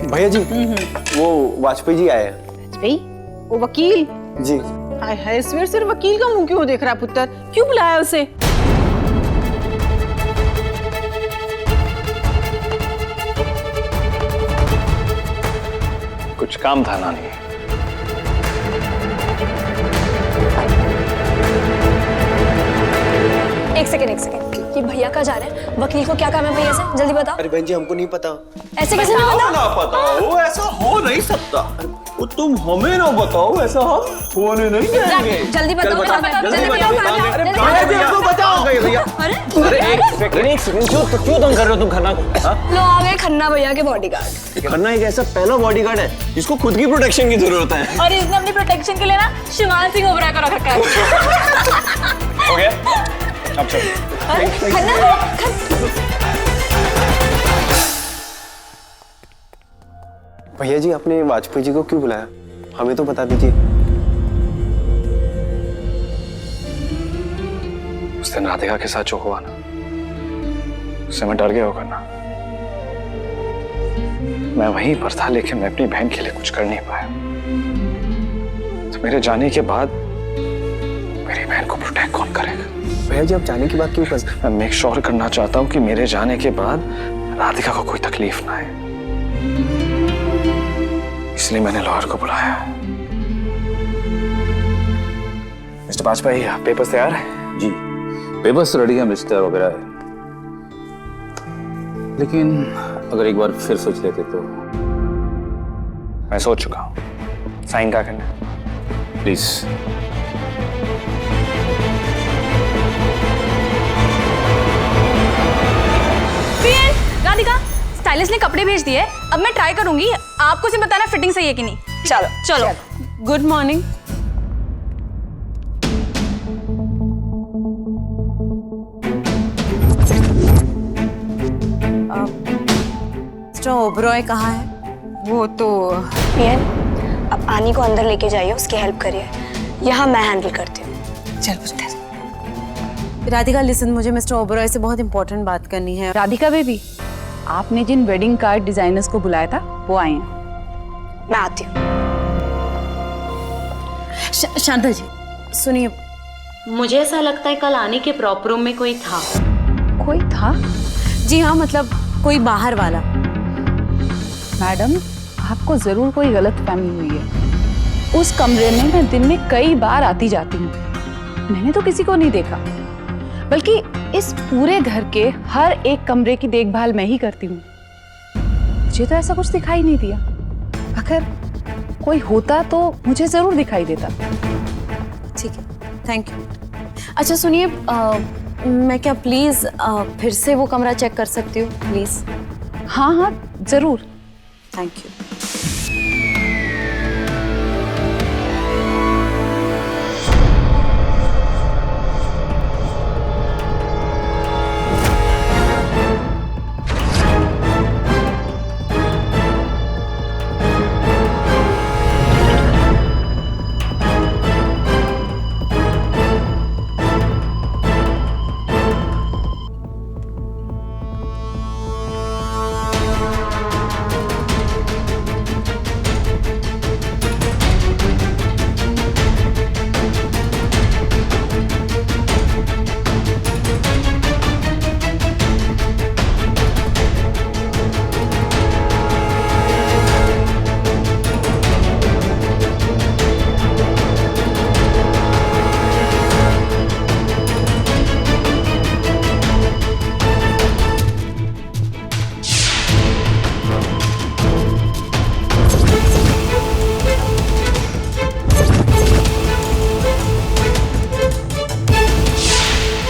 भैया जी, वो वाजपेयी जी आए हैं। वाजपेयी? वो वकील? जी। हाय हाय, सिर्फ वकील का मुंह क्यों देख रहा है पुत्र? क्यों बुलाया उसे? कुछ काम था नानी। एक सेकेंड, ये भैया कहाँ जा रहे हैं? वकील को क्या काम है भैया से? जल्दी बताओ। अरे बहन जी, हमको नहीं पता। ऐसे कैसे नहीं पता? ना पता हो, ऐसा हो नहीं सकता। वो तुम हमें ना बताओ, ऐसा हम होने नहीं देंगे। जल्दी बताओ, जल्दी जल्दी बताओ। हमको बताओ। भैया अरे एक सेकंड, क्यों तंग कर रहे हो तुम खन्ना को? लो आ गए खन्ना भैया के बॉडीगार्ड। खन्ना एक ऐसा पहला बॉडीगार्ड है जिसको खुद की प्रोटेक्शन की जरूरत है। और इसने अपनी प्रोटेक्शन के लिए ना शिवान सिंह ओबराय को रख रखा है। हो गया? अब चलो। खन्ना भैया जी, आपने वाजपेयी जी को क्यों बुलाया? हमें तो बता दीजिए। उस दिन राधिका के साथ जो हुआ ना, उससे मैं डर गया होगा ना। मैं वहीं पर था, लेकिन मैं अपनी बहन के लिए कुछ कर नहीं पाया। तो मेरे जाने के बाद मेरी बहन को प्रोटेक्ट कौन करेगा? भैया जी, आप जाने की बात क्यों कर? मैं मेक श्योर करना चाहता हूँ कि मेरे जाने के बाद राधिका को कोई तकलीफ ना आए, इसलिए मैंने लॉयर को बुलाया। मिस्टर वाजपेयी, पेपर्स तैयार है? जी, पेपर्स रेडी है, रजिस्टर वगैरह है। लेकिन अगर एक बार फिर सोच लेते तो। मैं सोच चुका हूँ। साइन क्या करना है? प्लीज। राधिका, स्टाइलिस्ट ने कपड़े भेज दिए। अब मैं ट्राई करूंगी, आपको सिर्फ बताना फिटिंग सही है कि नहीं। चलो चलो। Good morning. मिस्टर ओबरॉय कहाँ है? वो तो पियन, अब आनी को अंदर लेके जाइए, उसकी हेल्प करिए। यहाँ मैं हैंडल करती हूँ। चल पुत्र। राधिका लिसन, मुझे मिस्टर ओबरॉय से बहुत इंपॉर्टेंट बात करनी है। राधिका बेबी, आपने जिन वेडिंग कार्ड डिजाइनर्स को बुलाया था वो आए हैं। मैं आती हूँ। शांता जी सुनिए, मुझे ऐसा लगता है कल आने के प्रॉपर रूम में कोई था। कोई था? जी हाँ, मतलब कोई बाहर वाला। मैडम, आपको जरूर कोई गलत फहमी हुई है। उस कमरे में मैं दिन में कई बार आती जाती हूँ। मैंने तो किसी को नहीं देखा, बल्कि इस पूरे घर के हर एक कमरे की देखभाल मैं ही करती हूँ। मुझे तो ऐसा कुछ दिखाई नहीं दिया। अगर कोई होता तो मुझे जरूर दिखाई देता। ठीक है, थैंक यू। अच्छा सुनिए, मैं क्या प्लीज फिर से वो कमरा चेक कर सकती हूँ प्लीज? हाँ हाँ जरूर। Thank you.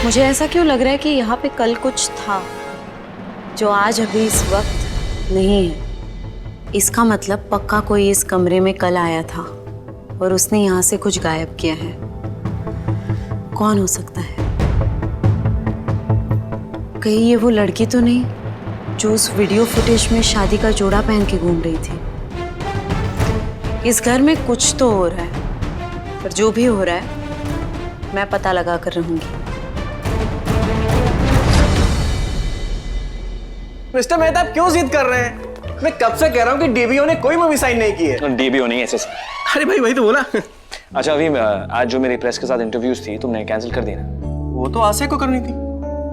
मुझे ऐसा क्यों लग रहा है कि यहाँ पे कल कुछ था जो आज अभी इस वक्त नहीं है। इसका मतलब पक्का कोई इस कमरे में कल आया था और उसने यहाँ से कुछ गायब किया है। कौन हो सकता है? कहीं ये वो लड़की तो नहीं जो उस वीडियो फुटेज में शादी का जोड़ा पहन के घूम रही थी? इस घर में कुछ तो हो रहा है, पर जो भी हो रहा है मैं पता लगा कर रहूंगी। मिस्टर मेहता आप क्यों जिद कर रहे हैं? मैं कब से कह रहा हूँ कि डीबीओ ने कोई मूवी साइन नहीं की है। डीबीओ नहीं ऐसे। अरे भाई वही तो बोला। अच्छा अभी आज जो मेरी प्रेस के साथ इंटरव्यूज थी तुमने कैंसिल कर दी ना? वो तो आसे को करनी थी।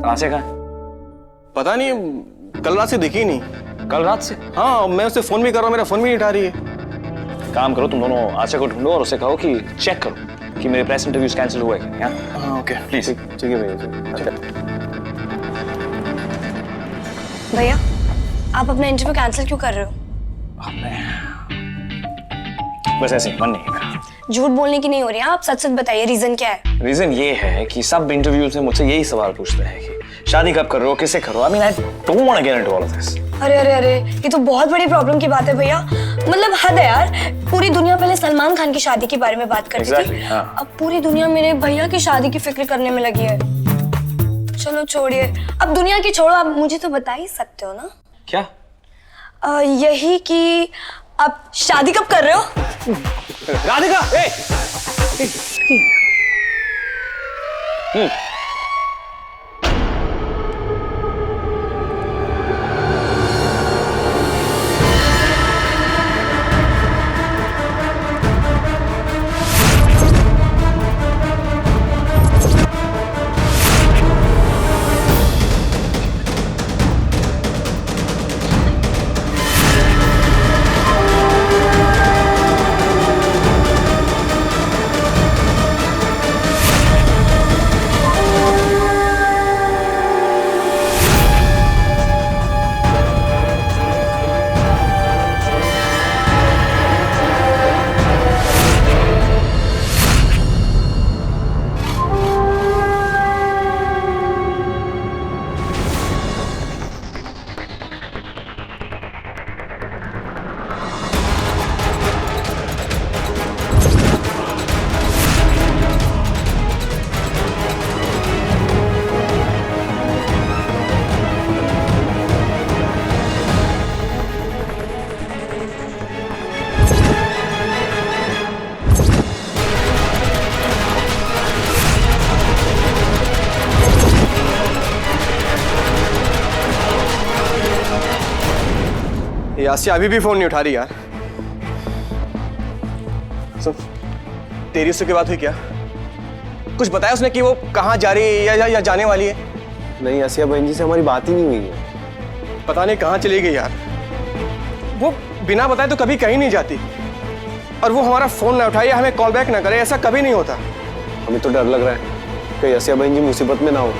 कहाँ से कहा? पता नहीं, कल रात से दिखी ही नहीं। कल रात से? हाँ, मैं उसे फोन भी कर रहा हूँ, मेरा फोन भी नहीं उठा रही है। काम करो तुम दोनों आशा को ढूंढो और उसे कहो कि चेक करो कि मेरे प्रेस इंटरव्यूज कैंसिल हुए हैं क्या? हाँ ओके प्लीज। ठीक है भैया जी। अच्छा भैया आप अपना इंटरव्यू कैंसिल क्यों कर रहे हो? बस ऐसे ही मन नहीं है मेरा। झूठ बोलने की नहीं हो रही है, आप सच सच बताइए, रीजन क्या है? रीजन ये है कि सब इंटरव्यूज में मुझसे यही सवाल पूछते हैं कि शादी कब कर रहे हो, किससे करो। I mean I don't want to get into all of this. अरे अरे अरे, ये तो बहुत बड़ी प्रॉब्लम की बात है भैया। मतलब हद है यार, पूरी दुनिया पहले सलमान खान की शादी के बारे में बात करती Exactly, थी। हाँ। अब पूरी दुनिया मेरे भैया की शादी की फिक्र करने में लगी है। चलो छोड़िए, अब दुनिया की छोड़ो, आप मुझे तो बता ही सकते हो ना। क्या? यही कि आप शादी कब कर रहे हो? राधिका, आसिया अभी भी फोन नहीं उठा रही यार। सुन, तेरी उससे की बात हुई क्या? कुछ बताया उसने कि वो कहाँ जा रही है या जाने वाली है? नहीं, आसिया बहन जी से हमारी बात ही नहीं हुई है। पता नहीं कहाँ चली गई यार। वो बिना बताए तो कभी कहीं नहीं जाती, और वो हमारा फोन ना उठाए या हमें कॉल बैक ना करे, ऐसा कभी नहीं होता। हमें तो डर लग रहा है कहीं आसिया बहन जी मुसीबत में ना हो।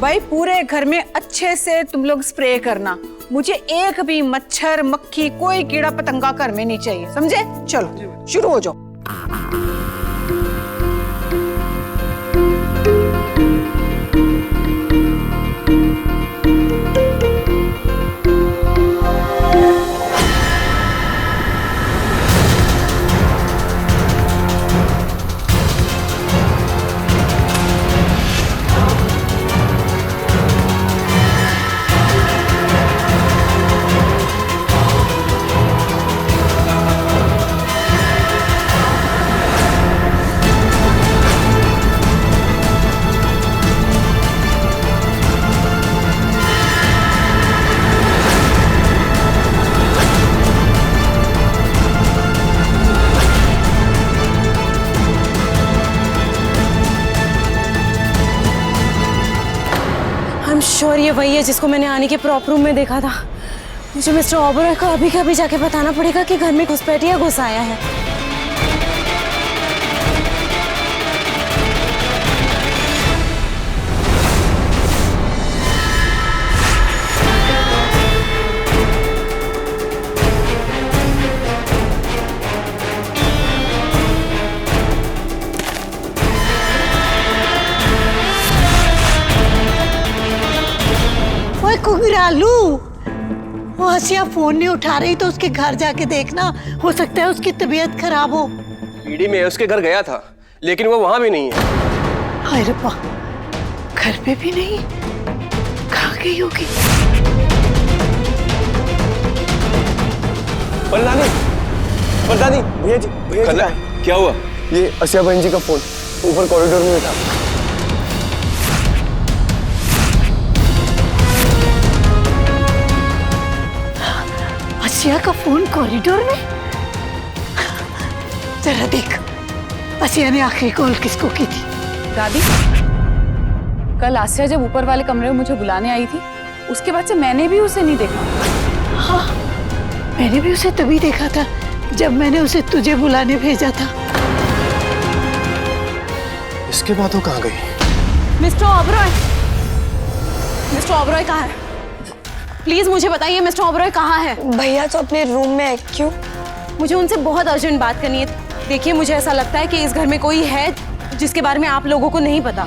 भाई पूरे घर में अच्छे से तुम लोग स्प्रे करना। मुझे एक भी मच्छर मक्खी कोई कीड़ा पतंगा घर में नहीं चाहिए, समझे? चलो शुरू हो जाओ। श्योर ये वही है जिसको मैंने आने के प्रॉपर रूम में देखा था। मुझे मिस्टर ओबरॉय को अभी के अभी जाके बताना पड़ेगा कि घर में घुसपैठिया घुस आया है। ओए कुगरालू, वो हसिया फोन नहीं उठा रही तो उसके घर जाके देखना, हो सकता है उसकी तबीयत खराब हो। ईडी में उसके घर गया था लेकिन वो वहां भी नहीं है। हाय रब्बा, घर पे भी नहीं, कहाँ गई होगी? परदानी, परदानी, भैया जी कहाँ है? क्या हुआ? ये आसिया बहन जी का फोन ऊपर कॉरिडोर में था। आसिया का फोन कॉरिडोर में? जरा देख, आसिया ने आखिरी कॉल किसको की थी? दादी, कल आसिया जब ऊपर वाले कमरे में मुझे बुलाने आई थी, उसके बाद से मैंने भी उसे नहीं देखा। हाँ, मैंने भी उसे तभी देखा था जब मैंने उसे तुझे बुलाने भेजा था। इसके बाद वो कहाँ गई? मिस्टर ओबरॉय, मिस्टर ओबरॉय कहाँ है? प्लीज मुझे बताइए मिस्टर ओबरॉय कहाँ है? भैया तो अपने रूम में है। क्यों? मुझे उनसे बहुत अर्जेंट बात करनी है। देखिए मुझे ऐसा लगता है कि इस घर में कोई है जिसके बारे में आप लोगों को नहीं पता।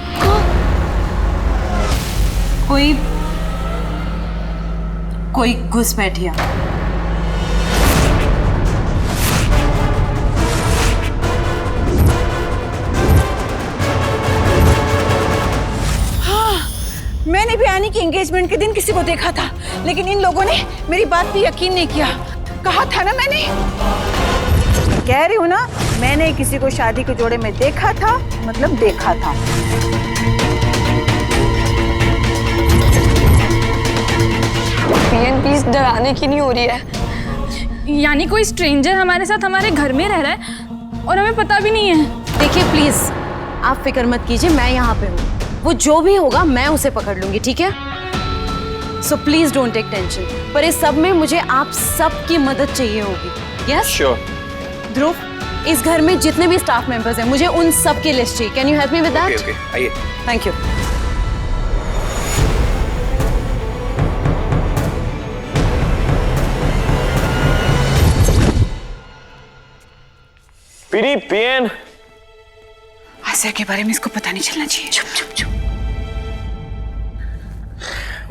कोई घुसपैठिया। मैंने भी आनी की एंगेजमेंट के दिन किसी को देखा था, लेकिन इन लोगों ने मेरी बात पे यकीन नहीं किया। कहा था ना मैंने, कह रही हूँ ना, मैंने किसी को शादी के जोड़े में देखा था, मतलब देखा था। प्लीज डराने की नहीं हो रही है। यानी कोई स्ट्रेंजर हमारे साथ हमारे घर में रह रहा है और हमें पता भी नहीं है। देखिए प्लीज आप फिक्र मत कीजिए, मैं यहाँ पे हूँ। वो जो भी होगा मैं उसे पकड़ लूंगी, ठीक है? So please don't take tension. पर इस सब में मुझे आप सबकी मदद चाहिए होगी। Yes sure. ध्रुव, इस घर में जितने भी स्टाफ मेंबर्स हैं, मुझे उन सब की लिस्ट चाहिए। Can you help me with that? Okay, आइए। Thank you. पीरी पियन। आसिया के बारे में इसको पता नहीं चलना चाहिए। चुप चुप चुप।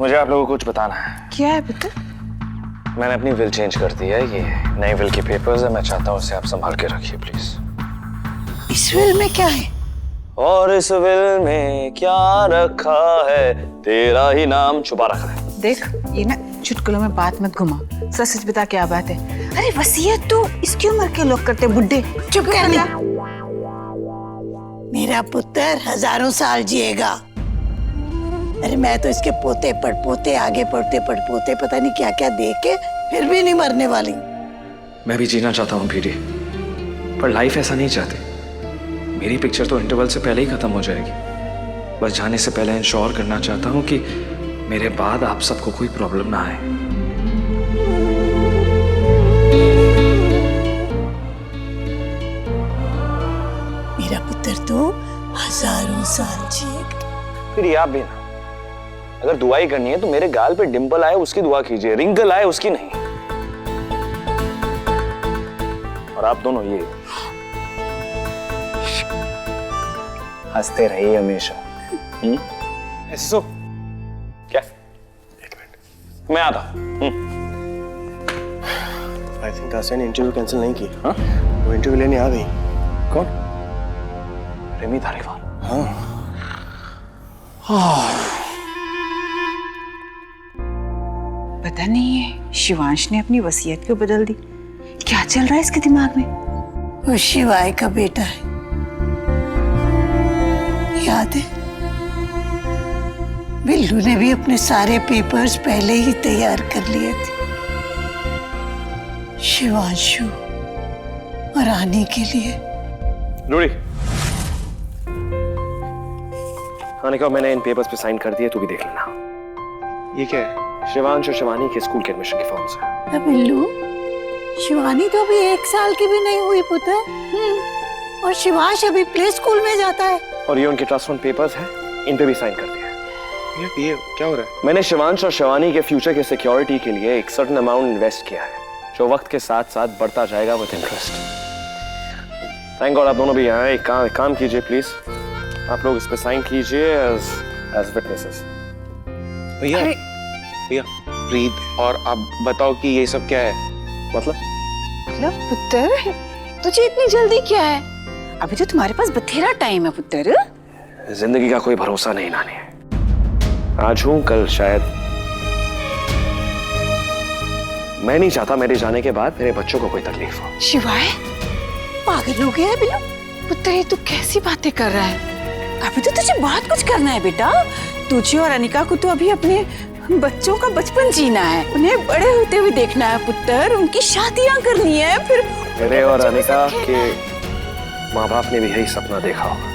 मुझे आप लोगों को कुछ बताना है। क्या है पुत्र? मैंने अपनी विल चेंज कर दी है। ये नई विल की पेपर्स है, मैं चाहता हूँ उसे आप संभाल के रखिए प्लीज। इस विल में क्या है? और इस विल में क्या रखा है, तेरा ही नाम छुपा रखा है। देख, ये ना चुटकुलों में बात मत घुमा, सच सच बता क्या बात है। अरे वसीयत तो इसकी उम्र के लोग करते, बुड्ढे। चुप कर जा। मेरा पुत्र हजारों साल जिएगा। अरे मैं तो इसके पोते पड़पोते, आगे पढ़ते पड़पोते, पता नहीं क्या क्या देख के फिर भी नहीं मरने वाली। मैं भी जीना चाहता हूँ पीरी, पर लाइफ ऐसा नहीं चाहती। मेरी पिक्चर तो इंटरवल से पहले ही खत्म हो जाएगी। बस जाने से पहले इंश्योर करना चाहता हूँ कि मेरे बाद आप सबको कोई प्रॉब्लम ना आए। मेरा पुत्र तो हजारों साल जिएगा। फिर आप भी ना, अगर दुआ ही करनी है तो मेरे गाल पे डिंपल आए उसकी दुआ कीजिए, रिंकल आए उसकी नहीं। और आप दोनों ये हंसते रहिए हमेशा। एसो, क्या? एक मिनट, मैं आता हूँ। आई थिंक आसिया ने इंटरव्यू कैंसिल नहीं की। हाँ? वो इंटरव्यू लेने आ गई। कौन? रेमी धारीवाल। पता नहीं है शिवांश ने अपनी वसीयत क्यों बदल दी। क्या चल रहा है इसके दिमाग में? वो शिवाय का बेटा है, याद है? बिल्लू ने भी अपने सारे पेपर्स पहले ही तैयार कर लिए थे शिवांशु और आने के लिए। रूडी, आने का मैंने इन पेपर्स पे साइन कर दिए, तू भी देख लेना। ये क्या है? शिवांश और शिवानी के स्कूल के एडमिशन के फॉर्म्स हैं। बिल्लू, शिवानी तो अभी 1 साल की भी नहीं हुई पुत्र। और शिवांश अभी प्ले स्कूल में जाता है। और ये उनके ट्रस्ट फंड पेपर्स हैं, इन पे भी साइन कर दिया है। ये क्या हो रहा है? मैंने शिवांश और शिवानी के फ्यूचर के सिक्योरिटी के लिए एक सर्टेन अमाउंट इन्वेस्ट किया है, जो वक्त के साथ साथ बढ़ता जाएगा विद इंटरेस्ट। थैंक गॉड आप दोनों भी यहाँ हैं। एक काम कीजिए प्लीज, आप लोग इस पे साइन कीजिए एज विटनेसेस। भैया भैया प्रीत, और आप बताओ कि ये सब क्या है? मतलब पुत्र, तुझे इतनी जल्दी क्या है? अभी तो तुम्हारे पास बथेरा टाइम है पुत्र। जिंदगी का कोई भरोसा नहीं नानी। आज हूं, कल शायद। मैं नहीं चाहता मेरे जाने के बाद मेरे बच्चों को कोई तकलीफ हो। शिवाय, पागल हो गया है बिल्लू? पुत्र, ये तू कैसी बातें कर रहा है? अभी तो तुझे बहुत कुछ करना है बेटा। तुझे और अनिका को तो अभी अपने बच्चों का बचपन जीना है, उन्हें बड़े होते हुए देखना है पुत्र, उनकी शादियां करनी है, फिर मेरे और अनिका के माँ बाप ने भी यही सपना देखा होगा,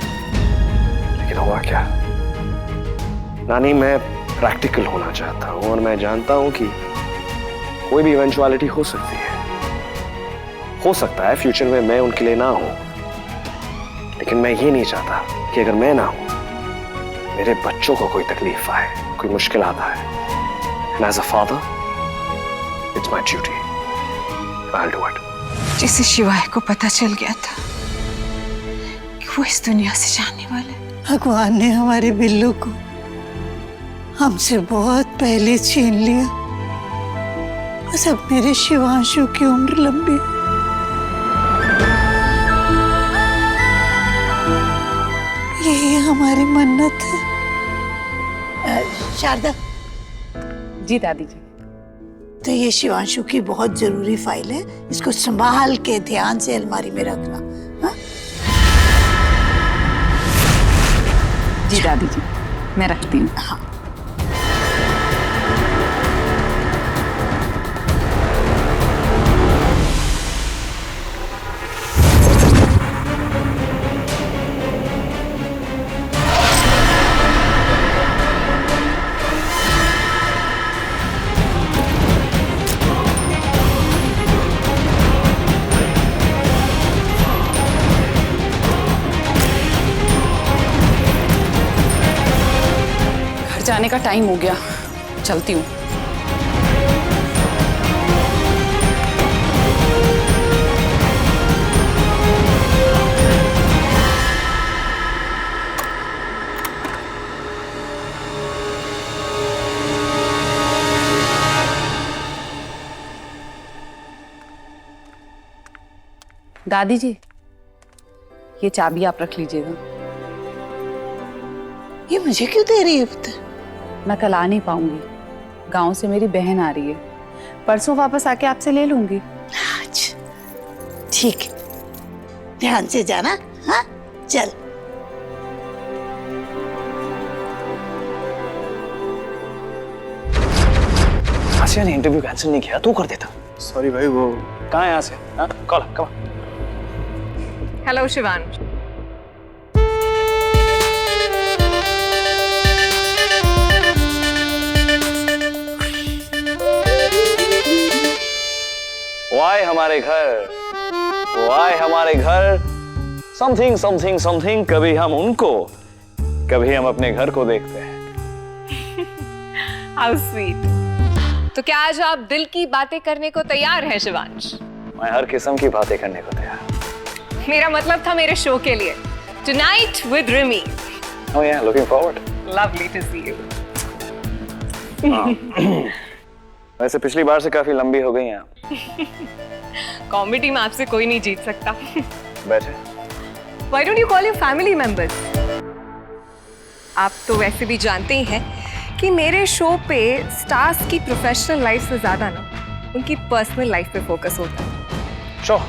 लेकिन हुआ क्या? नानी, मैं प्रैक्टिकल होना चाहता हूँ और मैं जानता हूँ कि कोई भी इवेंचुअलिटी हो सकती है। हो सकता है फ्यूचर में मैं उनके लिए ना हूं, लेकिन मैं ये नहीं चाहता कि अगर मैं ना हूं मेरे बच्चों को कोई तकलीफ आए, कोई मुश्किल आता है। And as a father, it's my duty. I'll do it. जैसे शिवाय को पता चल गया था कि वो इस दुनिया से जाने वाला है। भगवान ने हमारे बिल्लू को हमसे बहुत पहले छीन लिया। बस अब मेरे शिवांशु की उम्र लंबी। यही हमारी मन्नत है। शारदा जी दादी जी। तो ये शिवांशु की बहुत जरूरी फाइल है, इसको संभाल के ध्यान से अलमारी में रखना। हाँ? जी दादी जी, मैं रखती हूँ। हाँ। जाने का टाइम हो गया, चलती हूँ। दादी जी, ये चाबी आप रख लीजिएगा। ये मुझे क्यों दे रही है पुत्र? मैं कल आ नहीं पाऊंगी, गांव से मेरी बहन आ रही है, परसों वापस आके आपसे ले लूंगी। अच्छा, ठीक है, ध्यान से जाना। हाँ, चल। आसिया ने इंटरव्यू कैंसिल नहीं किया, तू कर देता। सॉरी भाई, वो कहाँ है आसिया? हाँ, कॉल कम। हेलो शिवांश। वो आए हमारे घर, वो आए हमारे घर। समथिंग समथिंग समथिंग, कभी हम उनको, कभी हम अपने घर को देखते हैं। How sweet. तो क्या आज आप दिल की बातें करने को तैयार हैं शिवांश? मैं हर किस्म की बातें करने को तैयार। मेरा मतलब था मेरे शो के लिए, tonight with Rimi. Oh yeah, looking forward. Lovely to see you. वैसे पिछली बार से काफी लंबी हो गई हैं आप। कॉमेडी में आपसे कोई नहीं जीत सकता। बैठे। Why don't you call your family members? आप तो वैसे भी जानते ही हैं कि मेरे शो पे स्टार्स की प्रोफेशनल लाइफ से ज्यादा ना उनकी पर्सनल लाइफ पे फोकस होता है। शो।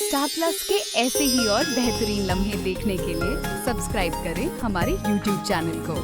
Star प्लस के ऐसे ही और बेहतरीन लम्हे देखने के लिए सब्सक्राइब करें हमारे YouTube चैनल को।